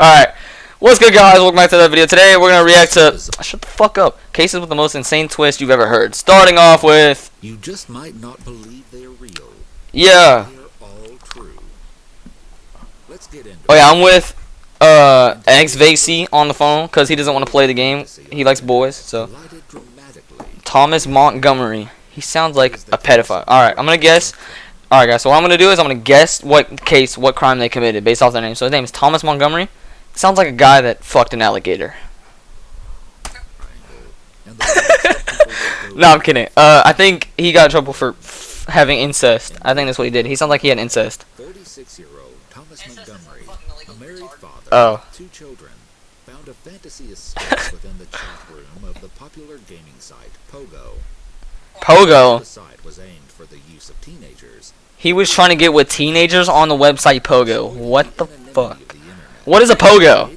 Alright. What's good, guys? Welcome back to the video. Today, we're going to react to... Shut the fuck up. Cases with the most insane twist you've ever heard. Starting off with... You just might not believe they're real. Yeah. They're all true. Let's get into Oh, yeah, I'm with... vacyyy on the phone, because he doesn't want to play the game. He likes boys, so... Thomas Montgomery. He sounds like a pedophile. Alright, I'm going to guess... Alright, guys, so what I'm going to do is I'm going to guess what crime they committed based off their name. So his name is Thomas Montgomery. Sounds like a guy that fucked an alligator. No, I'm kidding. I think he got in trouble for having incest. I think that's what he did. He sounds like he had incest. 46-year-old Thomas Montgomery, a married father, two children, found a fantasy escape within the chat room of the popular gaming site Pogo. Pogo? The site was aimed for the use of teenagers. He was trying to get with teenagers on the website Pogo. What the fuck? What is a Pogo?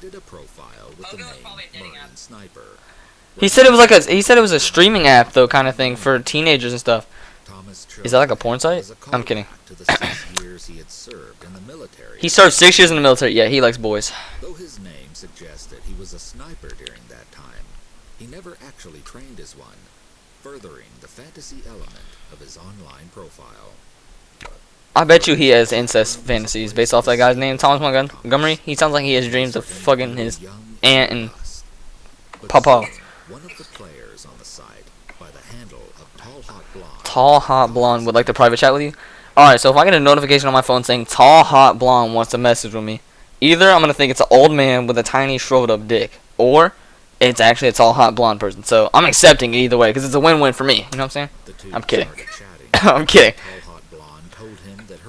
He said it was like a streaming app though, kind of thing for teenagers and stuff. Is that like a porn site? I'm kidding. He served 6 years in the military. Yeah, he likes boys. Though his name suggested he was a sniper during that time, he never actually trained as one, furthering the fantasy element of his online profile. I bet you he has incest fantasies based off that guy's name, Thomas Montgomery. He sounds like he has dreams of fucking his aunt and papa. One of the players on the site by the handle of Tall Hot Blonde would like to private chat with you. Alright, so if I get a notification on my phone saying Tall Hot Blonde wants to message with me, either I'm gonna think it's an old man with a tiny shriveled up dick, or it's actually a tall hot blonde person. So I'm accepting it either way because it's a win-win for me. You know what I'm saying? I'm kidding. I'm kidding.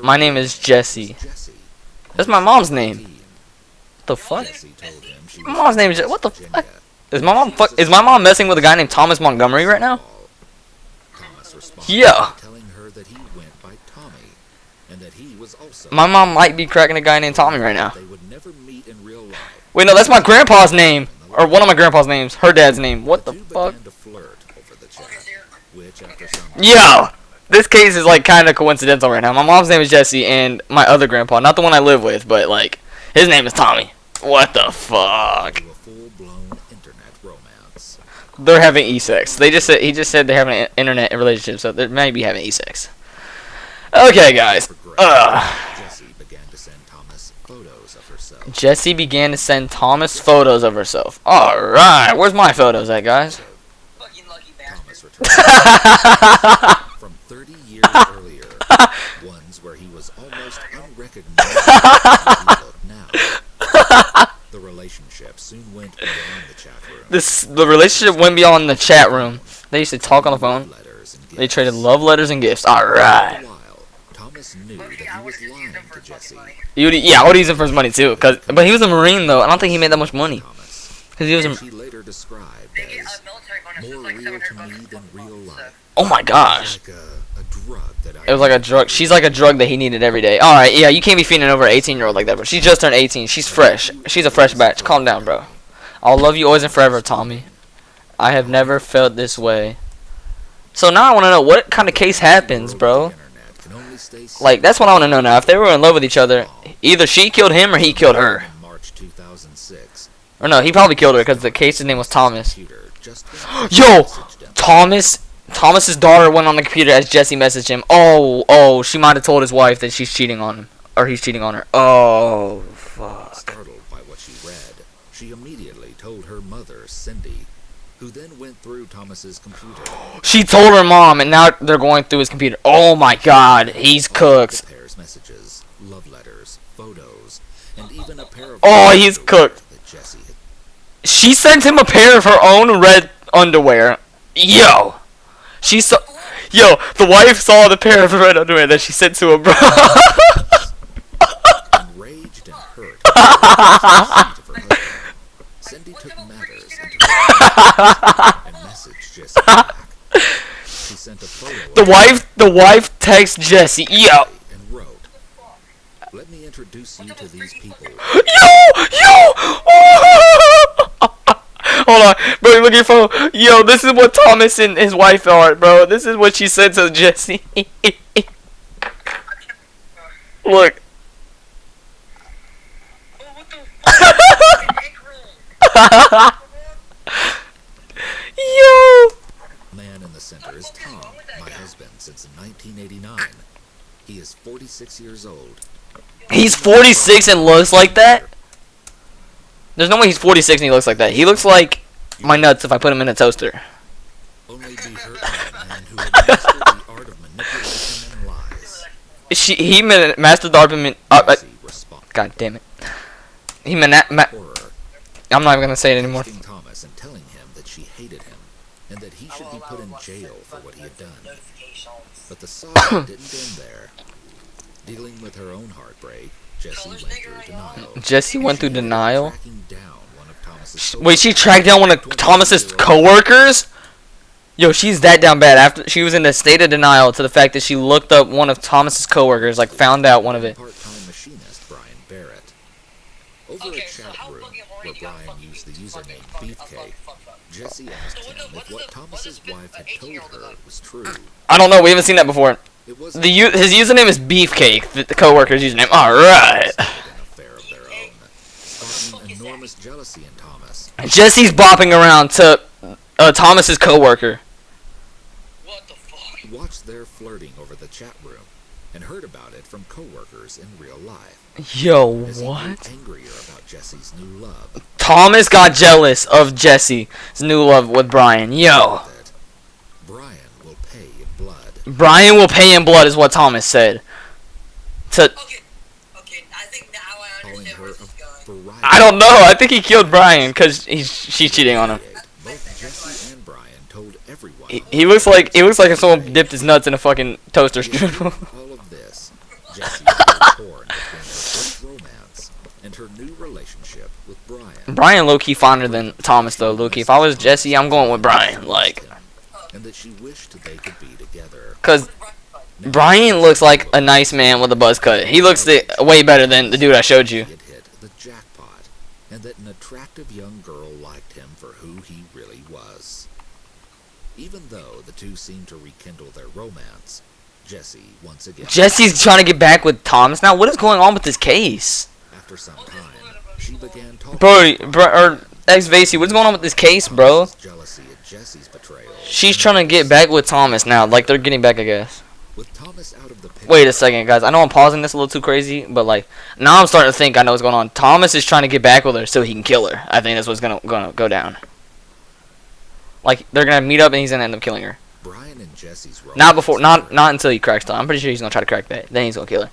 My name is Jesse. That's my mom's name. What the fuck? My mom's name is what the fuck? Is my mom messing with a guy named Thomas Montgomery right now? Yeah. My mom might be cracking a guy named Tommy right now. Wait, no, that's my grandpa's name. Or one of my grandpa's names. Her dad's name. What the fuck? Yo! This case is like kind of coincidental right now. My mom's name is Jesse, and my other grandpa, not the one I live with, but like, his name is Tommy. What the fuck? They're having e-sex. He just said they're having an internet relationship, so they may be having e-sex. Okay, guys. Jessie began to send Thomas photos of herself. Alright, where's my photos at, guys? From 30 years earlier, ones where he was almost unrecognizable now. The relationship soon went beyond the chat room. The relationship went beyond the chat room. They used to talk on the phone. They traded love letters and gifts. Alright. Thomas knew that he was lying to Jesse. Yeah, I would use it for his money too. But he was a Marine though. I don't think he made that much money. Because he was a... She later described as more real to me than real life. Oh my gosh. Like a drug that it was like a drug. She's like a drug that he needed every day. Alright, yeah, you can't be feeding over an 18-year-old like that, bro. She just turned 18. She's fresh. She's a fresh batch. Calm down, bro. I'll love you always and forever, Tommy. I have never felt this way. So now I want to know what kind of case happens, bro. Like, that's what I want to know now. If they were in love with each other, either she killed him or he killed her. Or no, he probably killed her because the case's name was Thomas. Yo! Thomas's daughter went on the computer as Jesse messaged him. Oh, she might have told his wife that she's cheating on him. Or he's cheating on her. Oh, fuck. Startled by what she read, she immediately told her mother, Cindy, who then went through Thomas's computer. She told her mom, and now they're going through his computer. Oh my god, he's cooked. Messages, love letters, photos, and even a pair of he's cooked. She sent him a pair of her own red underwear. Yo, the wife saw the pair of red underwear that she sent to her bro. Enraged and hurt, Cindy took matters into her and messaged Jesse back. She sent a photo. The wife texts Jesse. Yo. And wrote, "Let me introduce you to these people." Yo! Hold on, bro. Look at your phone. Yo, this is what Thomas and his wife are, bro. This is what she said to Jesse. Look. Yo. The man in the center is Tom, my husband since 1989. He is 46 years old. He's 46 and looks like that? There's no way he's 46 and he looks like that. He looks like my nuts if I put him in a toaster. Only be hurt by a man who had mastered the art of manipulation and lies. He mastered the argument. Jesse responded. God damn it. He Horror. I'm not even gonna say it anymore. Texting Thomas and telling him that she hated him and that he should be put in jail for what he had done. But the saga didn't end there. Dealing with her own heartbreak, Jesse went through denial. Jesse went through denial. Tracking down one of Thomas's Wait, she tracked down one of Thomas's coworkers? Yo, she's that down bad. After she was in a state of denial to the fact that she looked up one of Thomas's coworkers, like found out one of it. Part-time machinist Brian Barrett. Over a chat room where Brian used the username Beefcake, Jesse asked him if what Thomas's wife had told her was true. I don't know. We haven't seen that before. It was His username is Beefcake. The coworker's username. All right. an affair of their own, sparking enormous jealousy in Thomas. Jesse's bopping around to Thomas's coworker. What the fuck? Watched their flirting over the chat room and heard about it from coworkers in real life. Yo, As he grew what? angrier about Jesse's new love, Thomas got jealous of Jesse's new love with Brian. Yo. that Brian will pay in blood. Brian will pay in blood is what Thomas said. To Okay, I think now I Calling understand her where a this is going. variety. I don't know. I think he killed Brian because she's cheating on him. Both Jesse and Brian told everyone. He looks like if someone dipped his nuts in a fucking toaster strudel. all of this, Jesse was torn between her first romance and her new relationship with Brian. Brian low key fonder than Thomas though. Low key. If I was Jesse, I'm going with Brian. Like, And that she wished they could be together. cause Brian looks like a nice man with a buzz cut. He looks way better than the dude I showed you. He had hit the jackpot, and that an attractive young girl liked him for who he really was. Even though the two seemed to rekindle their romance, Jesse once again. Jesse's trying to get back with Thomas now. What is going on with this case? After some time, she began talking. Or vacyyy, what's going on with this case, bro? Jealousy at Jesse's betrayal. She's trying to get back with Thomas now. Like, they're getting back, I guess. With Thomas out of the picture. Wait a second, guys. I know I'm pausing this a little too crazy, but, like, now I'm starting to think I know what's going on. Thomas is trying to get back with her so he can kill her. I think that's what's gonna go down. Like, they're gonna meet up and he's gonna end up killing her. Brian and Jesse's romance Not until he cracks Tom. I'm pretty sure he's gonna try to crack that. Then he's gonna kill her.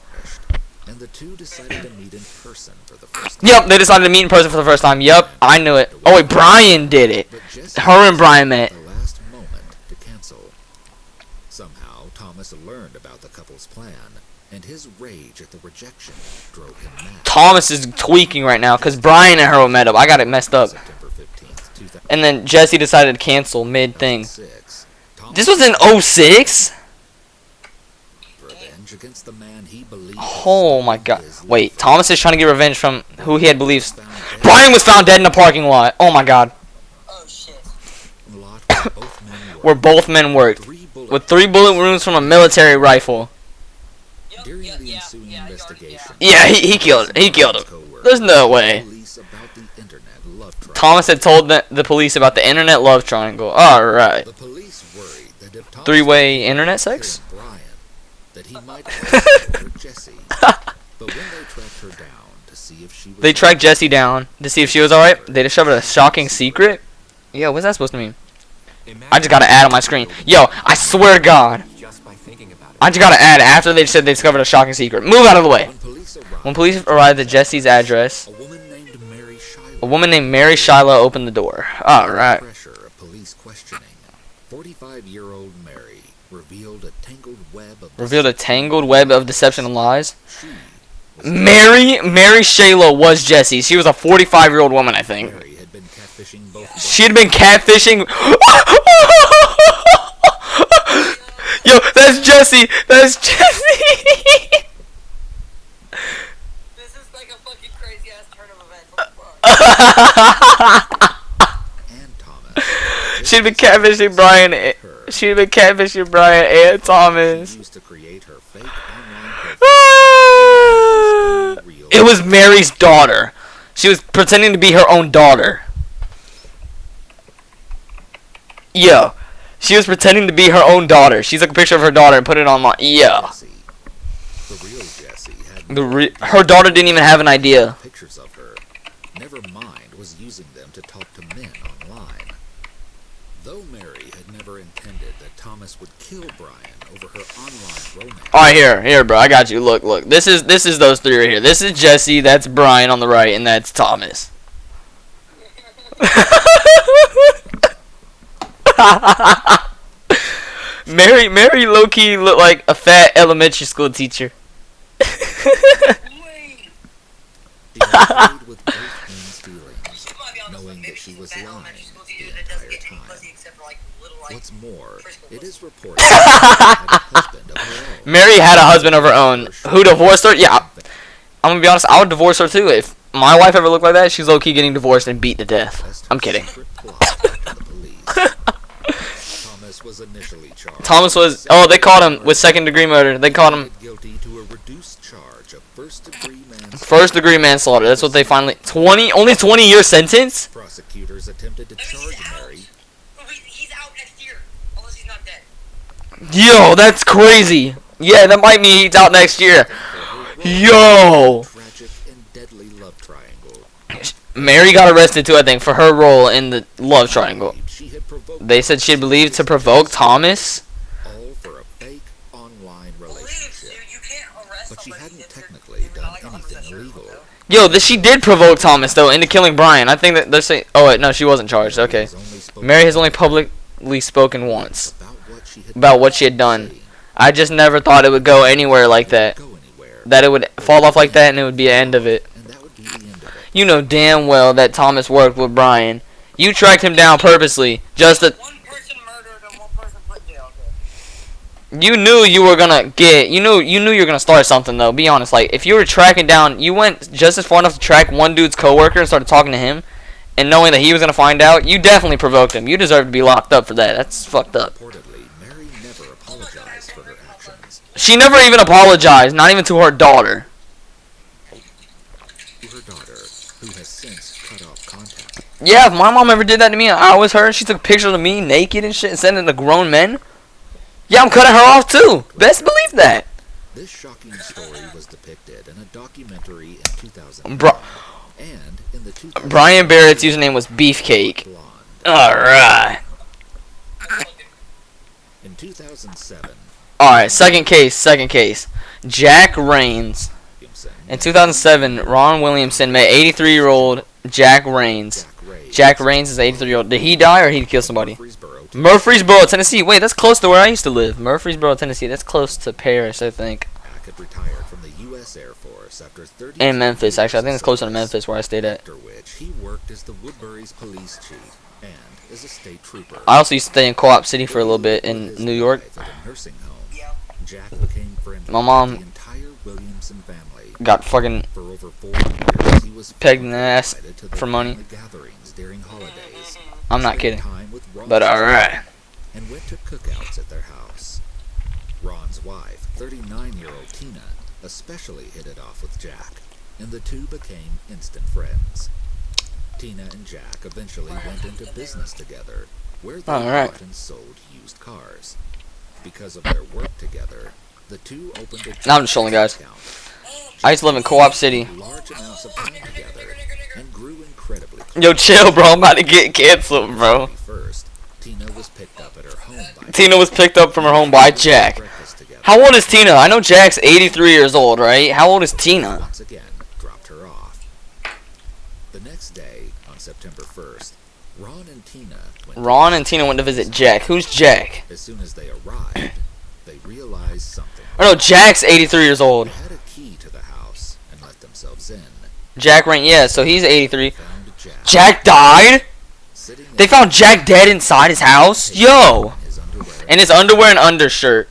and the two decided to meet in person for the first time. Yep, they decided to meet in person for the first time. Yep, I knew it. Oh wait, Brian did it. But Jesse Her and Brian met. at the last moment to cancel. Somehow, Thomas learned about the couple's plan, and his rage at the rejection drove him mad. Thomas is tweaking right now because Brian and her met up. I got it messed up. September 15th, And then Jesse decided to cancel mid-thing. 2006. This was in 06? Revenge against the man he believed. Oh my god. Wait, Thomas is trying to get revenge from who he had believed. Found dead Brian was found dead in a parking lot. Oh my god. Oh shit. in the lot where both men Where both men worked. 3 bullet With 3 bullet wounds from a military rifle. During the ensuing investigation, Yeah, he killed him. There's no way. police about the internet love triangle. Thomas had told the police about the internet love triangle. Alright. The police worried that if Thomas 3-way internet sex? killed Brian, that he might hurt Jesse. But when they tracked her down to see if she was They tracked Jesse down to see if she was alright. They discovered a shocking secret. Yo, what's that supposed to mean? I just got an ad on my screen. Yo, I swear to God. Just by thinking about it. I just got an ad after they said they discovered a shocking secret. Move out of the way. When police When police arrived at Jesse's address, a woman named Mary Shiloh. a woman named Mary Shiloh opened the door. Alright. Pressure of police questioning. 45-year-old Mary revealed a tangled web of Deception and lies. She was Mary Shiloh was Jesse. She was a 45-year-old woman, I think. Mary had been catfishing both. She'd been catfishing. Yo, that's Jesse. That's Jesse. This is like a fucking crazy ass turn of events. What the fuck? And Thomas. She'd been catfishing Brian. She'd been catfishing Brian and Thomas. She used to create her fake online profile. It was Mary's daughter. She was pretending to be her own daughter. Yo, she was pretending to be her own daughter. She took a picture of her daughter and put it online. Yo. Jessie. The real Jessie had no idea Her daughter didn't even have an idea. pictures of her. Never mind was using them to talk to men online. Though Mary had never intended that Thomas would kill Brian over her online romance. Alright, here, bro. I got you. Look. This is those three right here. This is Jesse, that's Brian on the right, and that's Thomas. Mary low-key looked like a fat elementary school teacher. Wait. She had played with both men's feelings, She might be on this one. knowing Maybe that she she's was that lying elementary school the teacher that doesn't entire get any time. pussy except for like little like. What's more, preschool it pussy. is reported that she had a husband of her own. Mary had a husband of her own. Who divorced her? Yeah, I'm gonna be honest, I would divorce her too. If my wife ever looked like that, she's low-key getting divorced and beat to death. Best I'm kidding. secret plot from the police. Thomas was initially charged. Thomas was, oh, they caught him with second-degree murder. They caught him Pleaded guilty to a reduced charge of first-degree manslaughter. first-degree manslaughter. That's what they finally, only 20-year sentence? Prosecutors attempted to That means charge he's out. Mary. He's out next year, unless he's not dead. Yo, that's crazy. Yeah, that might mean he's out next year. Yo. Tragic and deadly love triangle. Mary got arrested too, I think, for her role in the love triangle. She had provoked They said she believed to provoke Thomas. all for a fake online Believes, relationship. dude, you can't arrest But she somebody hadn't if they're- technically if they're done not, like, anything 100% sure, illegal. you know? She did provoke Thomas though into killing Brian. I think that they're saying. Oh wait, no, she wasn't charged. Okay. Has only spoken Mary has only publicly spoken once about about what she had done. I just never thought it would go anywhere like that. Go anywhere, That it would fall off like that and it would be the end of it. and that would be the end of it. You know damn well that Thomas worked with Brian. You tracked him down purposely just to. One person murdered and one person put in jail. You knew you were gonna get. You knew you were gonna start something though. Be honest. Like if you were tracking down, you went just as far enough to track one dude's coworker and started talking to him, and knowing that he was gonna find out, you definitely provoked him. You deserve to be locked up for that. That's fucked up. Reportedly, Mary never apologized for her actions. She never even apologized, not even to her daughter. To her daughter, who has since cut off contact. Yeah, if my mom ever did that to me, I was her. She took pictures of me naked and shit and sent it to grown men. Yeah, I'm cutting her off too. Best believe that. This shocking story was depicted in a documentary in 2000. Bro- And in the 2000 Brian Barrett's username was Beefcake. Blonde. Alright. In 2007, Alright, second case. Jack Rains. Williamson In 2007, Ron Williamson met 83-year-old Jack Rains. Ray Jack Rains is 83-year-old. Did he die or did he kill somebody? Murfreesboro, Murfreesboro, Tennessee. Wait, that's close to where I used to live. Murfreesboro, Tennessee. That's close to Paris, I think. Jack had retired from the U.S. Air Force after 30 And Memphis, actually. I think it's closer to Memphis where I stayed at. After which he worked as the Woodbury's police chief and as a state trooper. I also used to stay in Co-op City for a little bit in His New York. wife at a nursing home. Yeah. Jack became friendly My mom with the entire Williamson family. Got fucking For over 4 years, he was pegged in the ass invited to their for money. family gatherings during holidays. I'm not Spent kidding. time with Ron's But alright. and went to cookouts at their house. Ron's wife, 39-year-old Tina, especially hit it off with Jack, and the two became instant friends. Tina and Jack eventually went into business together, where they Alright. bought and sold used cars. Because of their work together, the two opened a Now I'm just trolling, guys. account, I used to live in Co-op City. large amounts of time together, and grew incredibly close. Yo, chill, bro. I'm about to get canceled, bro. First, Tina was picked up at her home by Tina was picked up from her home by Jack. breakfast together. How old is Tina? I know Jack's 83 years old, right? How old is Tina? Once again, dropped her off. The next day, on September 1st, Ron and Tina went Ron and Tina went to visit Jack. Who's Jack? As soon as they arrived, they realized something. Oh no, Jack's 83 years old. They had a key to the house and let themselves in. Jack Rain, yeah, so he's 83. Found Jack Jack died? sitting They found Jack dead inside his house? Yo! in his underwear. In his underwear and undershirt.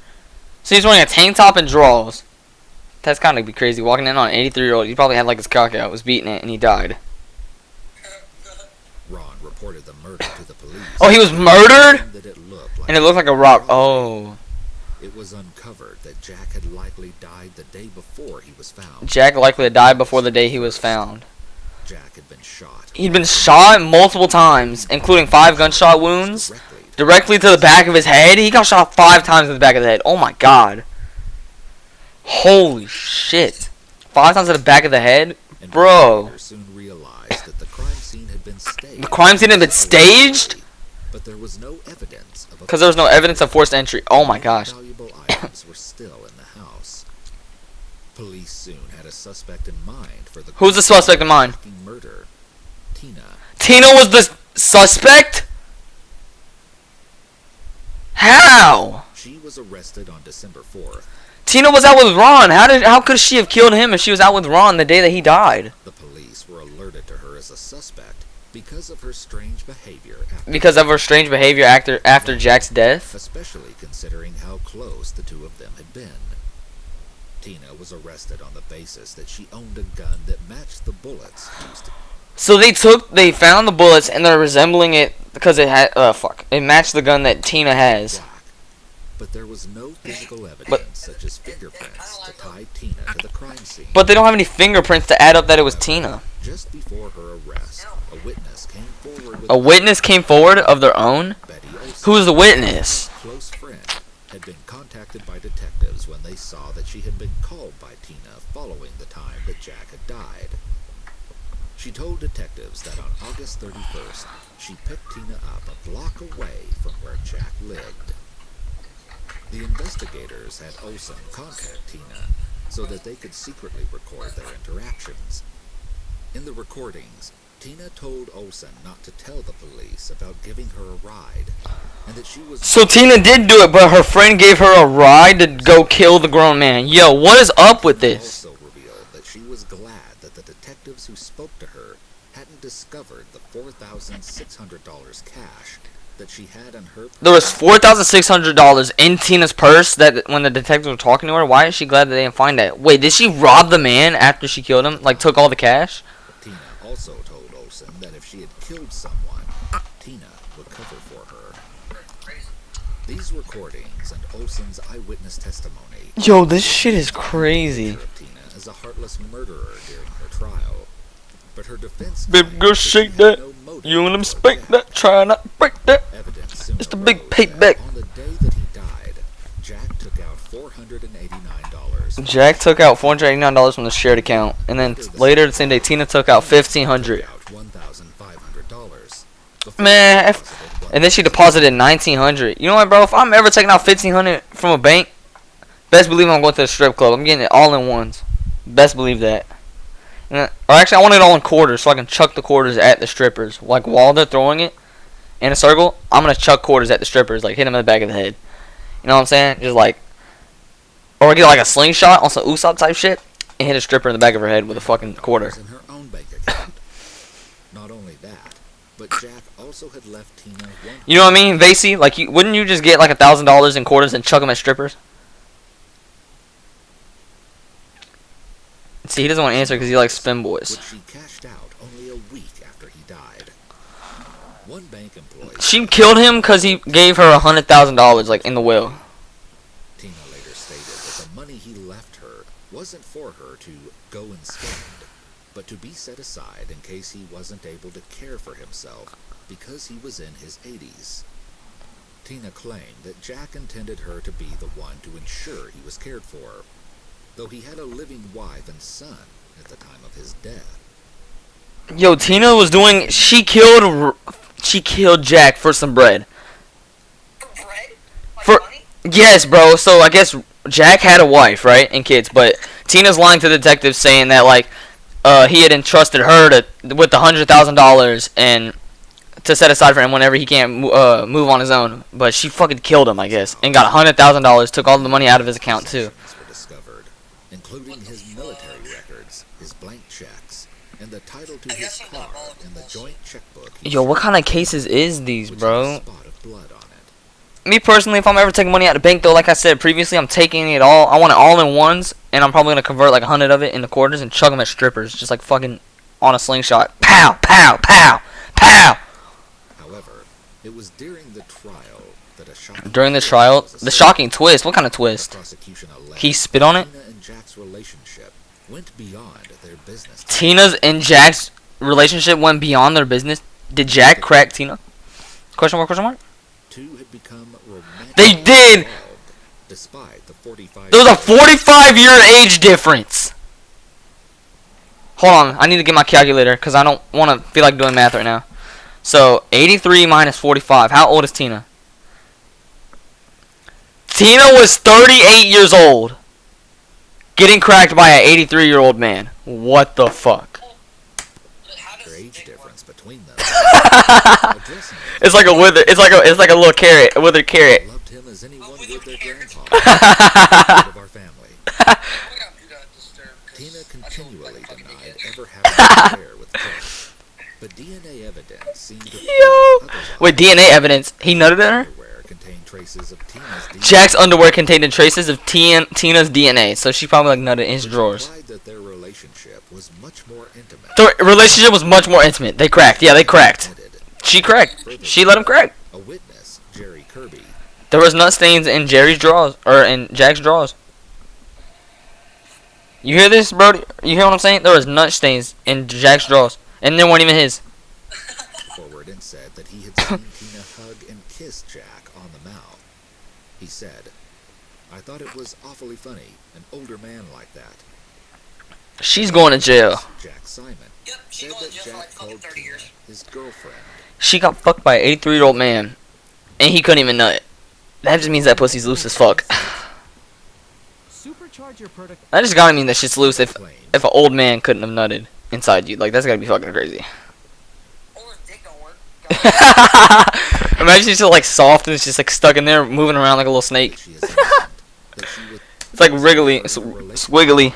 So he's wearing a tank top and drawers. That's kind of be crazy. Walking in on an 83-year-old, he probably had like his cock out, was beating it, and he died. Ron reported the murder to the police. Oh, he was murdered? That it looked like And it looked like a rock. Oh. It was uncovered that Jack had likely died the day before he was found. Jack likely died before the day he was found. Jack had been shot. He'd been shot multiple times, including 5 gunshot wounds. Directly Directly to the back of his head? He got shot 5 times in the back of the head. Oh my god. Holy shit. 5 times in the back of the head? Bro. Soon realized that the crime scene had been staged. The crime scene had been staged? But there was no evidence of because there was no evidence of forced entry. Oh my gosh. Valuable items were still in the house. Police soon had a suspect in mind for the Who's the suspect in mind? murder. Tina. Tina was the suspect? How? She was arrested on December 4th. Tina was out with Ron. How could she have killed him if she was out with Ron the day that he died? The police were alerted to her as a suspect because of her strange behavior after Jack's death? Especially considering how close the two of them had been. Tina was arrested on the basis that she owned a gun that matched the bullets used. So they found the bullets and they're resembling it because it had it matched the gun that Tina has. But there was no physical evidence such as fingerprints to tie Tina to the crime scene. But they don't have any fingerprints to add up that it was Tina. Just before her arrest, a witness came forward with a witness came forward of their own? Betty Olson, who's the witness? a close friend, had been contacted by detectives when they saw that she had been called by Tina following the time that Jack had died. She told detectives that on August 31st, she picked Tina up a block away from where Jack lived. The investigators had Olson contact Tina so that they could secretly record their interactions. In the recordings, Tina told Olson not to tell the police about giving her a ride, and that she was... So Tina did do it, but her friend gave her a ride to go kill the grown man. Yo, what is up with this? Also revealed that she was glad that the detectives who spoke to her hadn't discovered the $4,600 cash that she had on her... There was $4,600 in Tina's purse that when the detectives were talking to her. Why is she glad that they didn't find that? Wait, did she rob the man after she killed him? Like, took all the cash? Tina also told Olson that if she had killed someone, Tina would cover for her. These recordings and Olson's eyewitness testimony... Yo, this shit is crazy. ...of Tina as a heartless murderer during her trial. But her defense... Baby girl, shake that. You and them spank that. Try not to break that. It's the big payback. On the day that he died, Jack took out $489. Jack took out $489 from the shared account, and then later the same day, Tina took out $1,500. $1,500. Man, and then she deposited $1,900. You know what, bro? If I'm ever taking out $1,500 from a bank, best believe I'm going to the strip club. I'm getting it all in ones. Best believe that. Or actually, I want it all in quarters so I can chuck the quarters at the strippers. Like while they're throwing it in a circle, I'm gonna chuck quarters at the strippers, like hit them in the back of the head. You know what I'm saying? Just like, or get like a slingshot on some Usopp type shit and hit a stripper in the back of her head with a fucking quarter. In her own bank account. Not only that, but Jack also had left Tina one. You know what I mean, Vacyyy? Like, wouldn't you just get like $1,000 in quarters and chuck them at strippers? See, he doesn't want to answer because he likes spin boys. Which she cashed out only a week after he died. One bank employee. She killed him because he gave her $100,000, like in the will. Tina later stated that the money he left her wasn't for her to go and spend, but to be set aside in case he wasn't able to care for himself because he was in his 80s. Tina claimed that Jack intended her to be the one to ensure he was cared for, though he had a living wife and son at the time of his death. Yo, Tina was doing... She killed Jack for some bread. For bread? Like For money? yes, bro. So I guess Jack had a wife, right, and kids, but Tina's lying to the detective saying that like he had entrusted her with the $100,000 and to set aside for him whenever he can't move on his own. But she fucking killed him, I guess, and got $100,000. Took all the money out of his account too. Were discovered, including his military records, his blank checks, and the title to his car and the joint checkbook. Yo, what kind of cases is these, which bro? had a spot of blood on it. Me personally, if I'm ever taking money out of the bank, though, like I said previously, I'm taking it all. I want it all in ones, and I'm probably gonna convert like 100 of it into quarters and chuck them at strippers, just like fucking on a slingshot. Pow, pow, pow, pow. However, it was during the trial that a shocking During the twist trial, was the shocking twist. What kind of The twist? prosecution alleged He spit on it? Tina and Jack's relationship went beyond their business. Tina's and Jack's relationship went beyond their business. Did Jack crack Tina? Question mark? Question mark? two had become romantic. They did! Despite the 45. There was a 45-year age difference. Hold on, I need to get my calculator because I don't want to feel like doing math right now. So 83 minus 45. How old is Tina? Tina was 38 years old, getting cracked by an 83-year-old man. What the fuck? Their age difference between them. It's like a wither. It's like a little carrot, a withered carrot. Loved him as anyone would their grandpa. Of our family. Tina continually denied ever having an affair with Chris, but DNA evidence seemed to Yo. Wait, DNA evidence? He nutted at her? underwear contained traces of Tina's DNA. Jack's underwear contained traces of Tina's DNA, so she probably like nutted in his which drawers. implied that their relationship was much more intimate. The relationship was much more intimate. They cracked. Yeah, they cracked. Admitted. She cracked. She let him crack. A witness, Jerry Kirby, There was nut stains in Jerry's drawers, or in Jack's drawers. You hear this, bro? You hear what I'm saying? There was nut stains in Jack's drawers, and they weren't even his. forward and said that he had seen Tina hug and kiss Jack on the mouth. He said, "I thought it was awfully funny, an older man like that." She's going to jail. Jack Simon Yep, she's said going that to jail for Jack like fucking called 30 Tina years. his girlfriend. She got fucked by an 83-year-old man, and he couldn't even nut. That just means that pussy's loose as fuck. Supercharge your product. That just gotta mean that shit's loose if Claimed an old man couldn't have nutted inside you. Like, that's gotta be fucking crazy. Or his dick don't work. Imagine it's just like soft and it's just like stuck in there, moving around like a little that snake. she is innocent, that she would It's like wriggly, it's squiggly.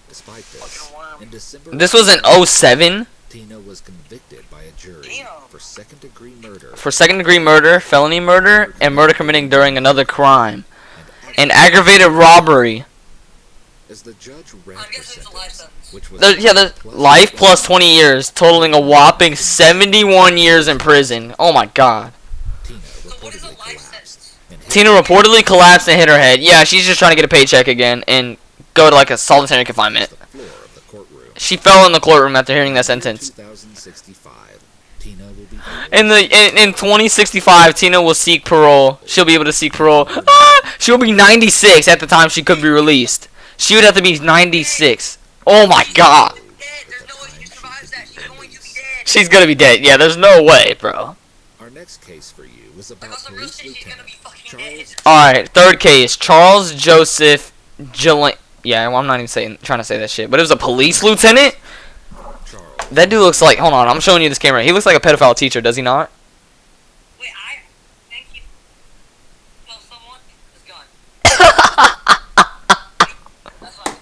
Despite this, in December This was in 07 Tina was convicted by a jury Damn. for second-degree murder for second-degree murder, felony murder, and murder committing during another crime, and aggravated robbery. as the judge read I'm her guessing it's a life sentence, sentence. which was There's life plus 20 years, totaling a whopping 71 years in prison. Oh my god. Tina So what is a reportedly life collapsed sentence? and hit Tina reportedly collapsed and hit her head. Yeah, she's just trying to get a paycheck again and go to like a solitary confinement. the floor of the courtroom. She fell in the courtroom after hearing that sentence. 2065, Tina will be In 2065, Tina will seek parole. She'll be able to seek parole. Ah! She'll be 96 at the time she could be released. She would have to be 96. Oh my god. Dead. There's no way she survives that. She's going to be dead. She's gonna be dead. Yeah, there's no way, bro. Our next case for you is Like about on some real police shit, she's gonna lieutenant be fucking dead. Charles. Alright, third case. Charles Joseph Gillen. Yeah, well, I'm not even trying to say that shit. But it was a police lieutenant? Charles That dude looks like, hold on, I'm showing you this camera. He looks like a pedophile teacher, does he not? Wait, thank you. Tell someone it's gone. That's fine.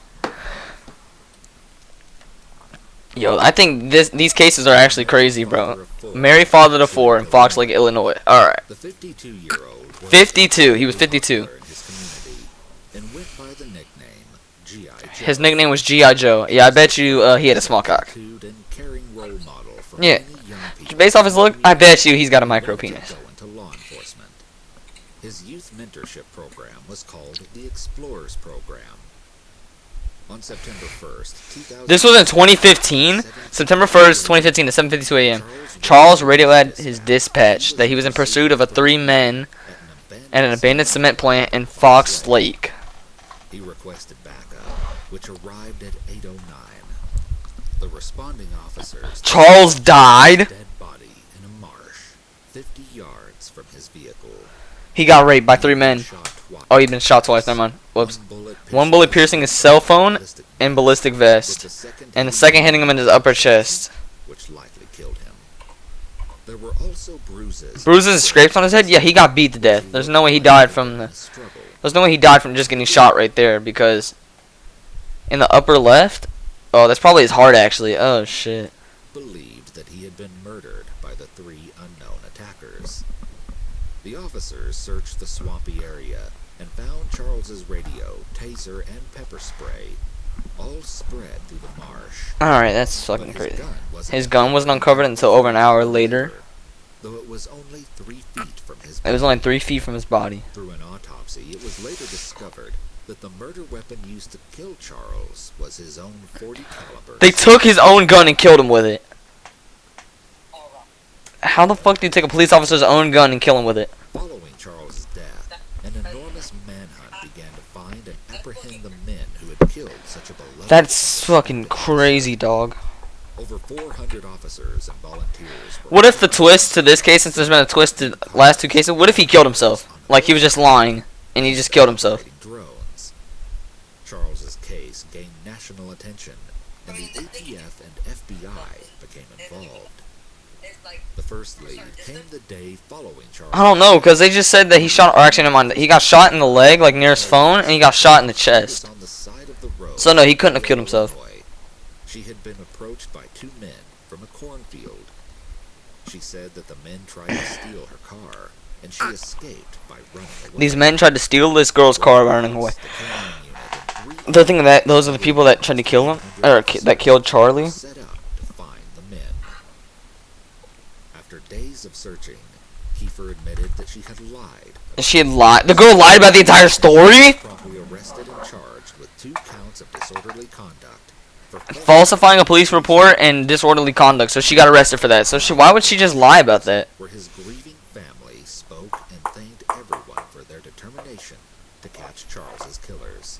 Yo, I think these cases are actually crazy, bro. Mary father of four in Fox Lake, Illinois. Alright. The 52-year-old was 52. He was 52. popular in his community and went by the nickname G.I. Joe. His nickname was G.I. Joe. Yeah, I bet you he had a small cock. Attitude and caring role model for Yeah. many young people. Based off his look, I bet you he's got a micro wanted to penis. go into law enforcement. His youth mentorship program was called the Explorers Program. On September 1st, 2000, This was in 2015, September 1st, 2015 at 7:52 a.m. Charles radioed his dispatch that he was in pursuit of three men at an abandoned cement plant in Fox Lake. He requested backup, which arrived at 8:09. The responding officers Charles died. dead body in a marsh, 50 yards from his vehicle. He got raped by three men. Shot twice. Oh, he'd been shot twice. Never mind. Whoops. One One bullet piercing his cell phone and ballistic with vest, and the second hitting him in his upper chest. which likely killed him. There were also bruises. Bruises and scrapes on his head. Yeah, he got beat to death. There's no way he died from the. Struggle. There's no way he died from just getting shot right there because in the upper left. Oh, that's probably his heart actually. Oh shit. Believed that he had been murdered by the three unknown attackers. The officers searched the swampy area and found Charles's radio, taser, and pepper spray, all spread through the marsh. All right, that's But fucking his crazy. gun wasn't His gun wasn't uncovered until over an hour later. though it was only 3 feet from his It was only 3 feet from his body. Through an autopsy, it was later discovered that the murder weapon used to kill Charles was his own .40 caliber. They took his own gun and killed him with it. All How the fuck do you take a police officer's own gun and kill him with it? Following Charles's death, an enormous manhunt began to find and apprehend the men who had killed such a beloved. That's fucking crazy, dog. Over 400 officers and volunteers. What if the twist to this case, since there's been a twist to the last two cases, what if he killed himself? Like he was just lying, and he just killed himself. Drones. Charles's case gained national attention, and the ATF and FBI became involved. The first lead came the day following Charles. I don't know, because they just said that he shot, or actually, never mind, he got shot in the leg, like near his phone, and he got shot in the chest. On the side of the road. So no, he couldn't have killed himself. She had been approached by two men from a cornfield. She said that the men tried to steal her car, and she escaped by running away. These men tried to steal this girl's car by running away. The thing that those are the people that tried to kill him, or that killed Charlie. Set out to find the men. After days of searching, Kiefer admitted that she had lied. And she had lied. The girl lied about the entire story. Promptly arrested and charged with 2 counts of disorderly conduct. Falsifying a police report and disorderly conduct, so she got arrested for that. So why would she just lie about that? Where his grieving family spoke and thanked everyone for their determination to catch Charles's killers.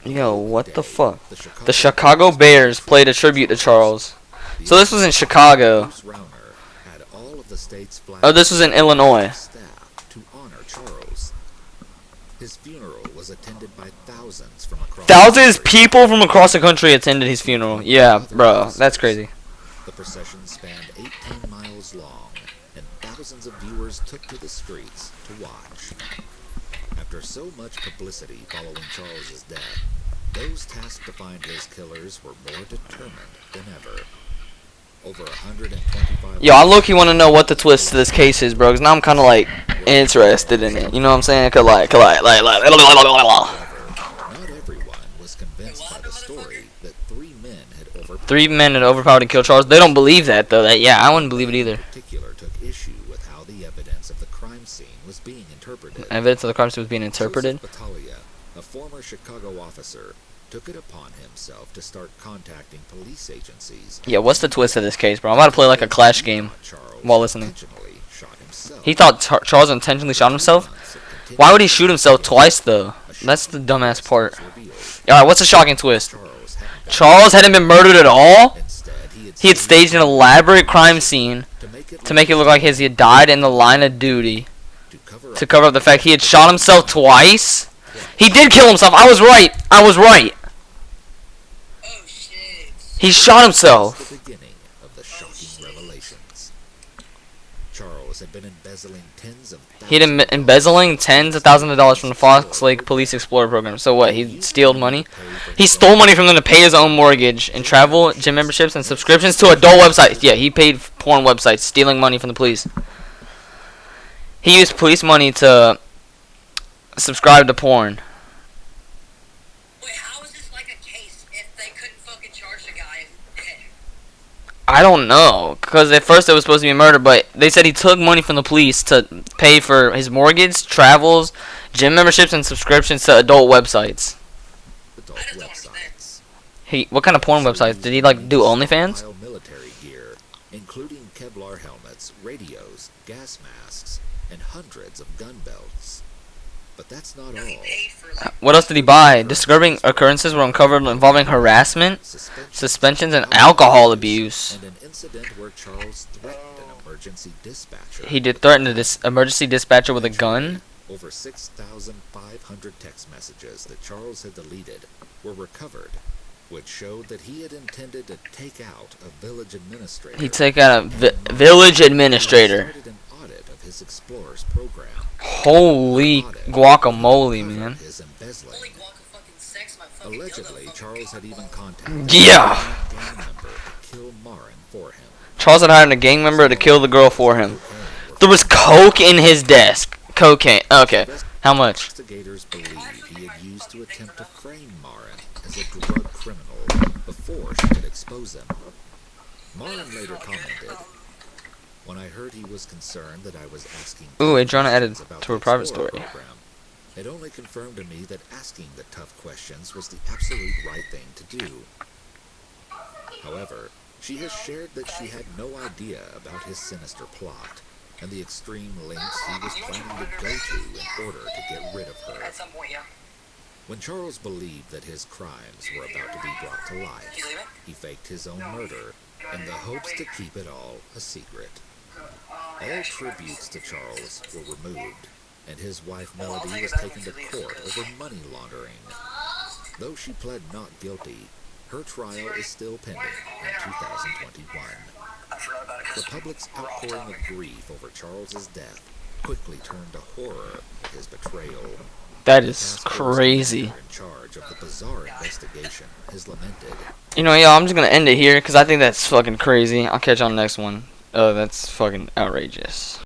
Yo, what the fuck? The Chicago Bears played a tribute to Charles. So this was in Chicago. Oh, this was in Illinois. To honor Charles. His funeral was attended by thousands from across. Thousands of people from across the country attended his funeral. Yeah, bro, that's crazy. The procession spanned 18 miles long, and thousands of viewers took to the streets to watch. After so much publicity following Charles's death, those tasked to find his killers were more determined than ever. Over 125. Yo, I low-key want to know what the twist to this case is, bro, because now I'm kind of, like, interested in it. You know what I'm saying? Cause Not everyone was convinced by the story that 3 men had overpowered. 3 men had overpowered and killed Charles. They don't believe that, though. Yeah, I wouldn't believe it either. In particular, took issue with how the evidence of the crime scene was being interpreted. Evidence of the crime scene was being interpreted? Joseph Battaglia, a former Chicago officer, took it upon himself to start contacting police agencies. Yeah, what's the twist of this case, bro? I'm about to play like a Clash game while listening. He thought Charles intentionally shot himself? Why would he shoot himself twice, though? That's the dumbass part. Alright, what's the shocking twist? Charles hadn't been murdered at all? He had staged an elaborate crime scene to make it look like he had died in the line of duty to cover up the fact he had shot himself twice? He did kill himself. I was right. I was right. Oh shit. He shot himself. The beginning of the shocking revelations. Charles had been embezzling tens of thousands. He'd been embezzling tens of thousands of dollars from the Fox Lake Police Explorer program. So what? He stole money? He stole money from them to pay his own mortgage and travel, gym memberships, and subscriptions to adult websites. Yeah, he paid porn websites, stealing money from the police. He used police money to subscribe to porn. Wait, how is this like a case if they couldn't fucking charge the guy? I don't know, because at first it was supposed to be murder, but they said he took money from the police to pay for his mortgage, travels, gym memberships, and subscriptions to adult websites. Adult websites. What kind of porn websites? Did he, like, do OnlyFans? Military gear, including Kevlar helmets, radios, gas masks, and hundreds of gun belts. But that's not No, he all. paid for like. What else did he buy? Disturbing occurrences were uncovered involving harassment, suspensions, and alcohol abuse. And an incident where Charles threatened an emergency dispatcher. He did threaten this emergency dispatcher with a gun. Over 6,500 text messages that Charles had deleted were recovered, which showed that he had intended to take out a village administrator. He'd take out a village administrator. He started an audit of his Explorers program. Holy guacamole, man. His embezzling. Holy guac of fucking sex, my fucking Allegedly, dildo Charles had even contacted Yeah. a gang member to kill Marin for him. Charles had hired a gang member to kill the girl for him. There was coke in his desk. Cocaine. Okay. How much? Investigators believe he had used to attempt to frame Marin as a drug criminal before she could expose him. Marin later commented, "When I heard he was concerned that I was asking Ooh, Adriana added questions about to her the private Explorer story. program, it only confirmed to me that asking the tough questions was the absolute right thing to do." However, She has shared that she had no idea about his sinister plot and the extreme lengths he was planning to go to in order to get rid of her. At some point, yeah. When Charles believed that his crimes were about to be brought to light, He's leaving? he faked his own murder in the hopes to keep it all a secret. All tributes to Charles were removed, and his wife Melody was taken to court over money laundering. Though she pled not guilty, her trial is still pending in 2021. I forgot about it. The public's outpouring of grief over Charles's death quickly turned to horror at his betrayal. That is crazy. In charge of the bizarre investigation has lamented. You know, yo, I'm just gonna end it here because I think that's fucking crazy. I'll catch you on the next one. Oh, that's fucking outrageous.